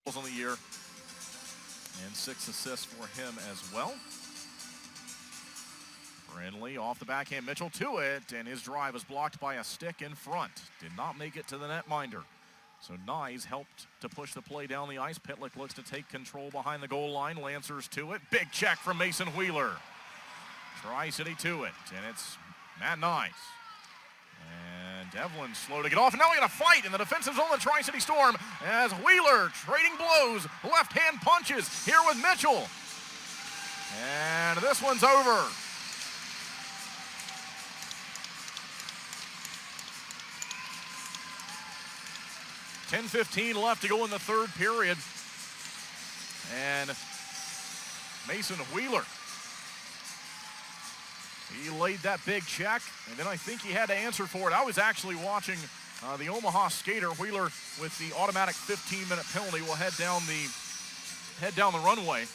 on the year, and 6 assists for him as well. Brindley off the backhand, Mitchell to it, and his drive was blocked by a stick in front. Did not make it to the netminder. So Nyes helped to push the play down the ice. Pitlick looks to take control behind the goal line. Lancers to it. Big check from Mason Wheeler. Tri-City to it, and it's Matt Nyes. And Devlin slow to get off, and now we got a fight in the defensive zone of the Tri-City Storm as Wheeler trading blows, left-hand punches here with Mitchell. And this one's over. .15 left to go in the third period. And Mason Wheeler, he laid that big check, and then I think he had to answer for it. I was actually watching the Omaha skater. Wheeler with the automatic 15-minute penalty will head down the runway.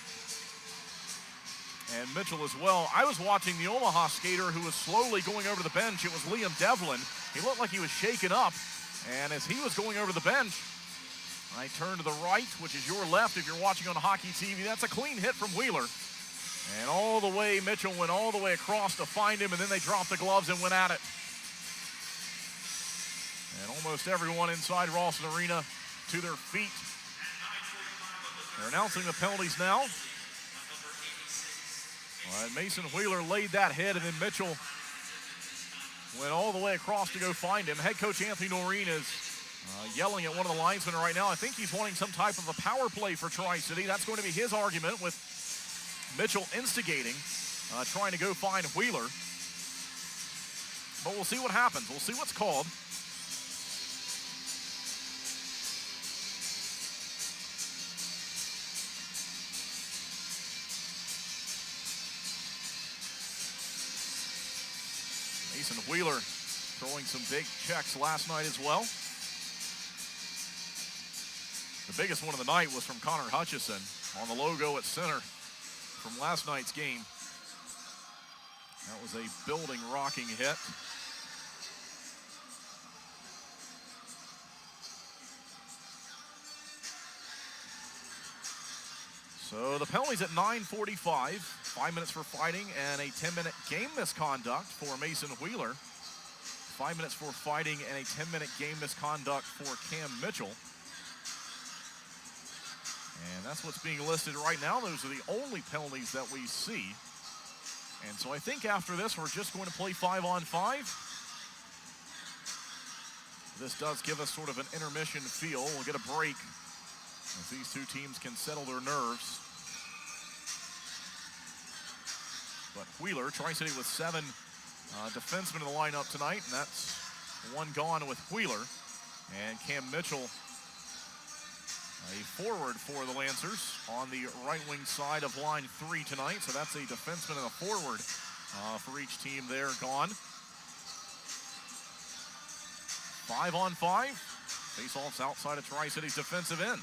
And Mitchell as well. I was watching the Omaha skater who was slowly going over the bench. It was Liam Devlin. He looked like he was shaken up. And as he was going over the bench, I turned to the right, which is your left if you're watching on Hockey TV. That's a clean hit from Wheeler. And all the way, Mitchell went all the way across to find him, and then they dropped the gloves and went at it. And almost everyone inside Ralston Arena to their feet. They're announcing the penalties now. And Mason Wheeler laid that hit, and then Mitchell went all the way across to go find him. Head coach Anthony Noreen is yelling at one of the linesmen right now. I think he's wanting some type of a power play for Tri-City. That's going to be his argument, with Mitchell instigating, trying to go find Wheeler. But we'll see what happens. We'll see what's called. Mason Wheeler throwing some big checks last night as well. The biggest one of the night was from Connor Hutchison on the logo at center from last night's game. That was a building rocking hit. So the penalties at 9:45, 5 minutes for fighting and a 10-minute game misconduct for Mason Wheeler. 5 minutes for fighting and a 10-minute game misconduct for Cam Mitchell. And that's what's being listed right now. Those are the only penalties that we see. And so I think after this, we're just going to play 5-on-5. This does give us sort of an intermission feel. We'll get a break as these two teams can settle their nerves. But Wheeler, Tri-City with 7 defensemen in the lineup tonight, and that's one gone with Wheeler. And Cam Mitchell, a forward for the Lancers on the right wing side of line 3 tonight. So that's a defenseman and a forward for each team there gone. 5-on-5. Face-offs outside of Tri-City's defensive end.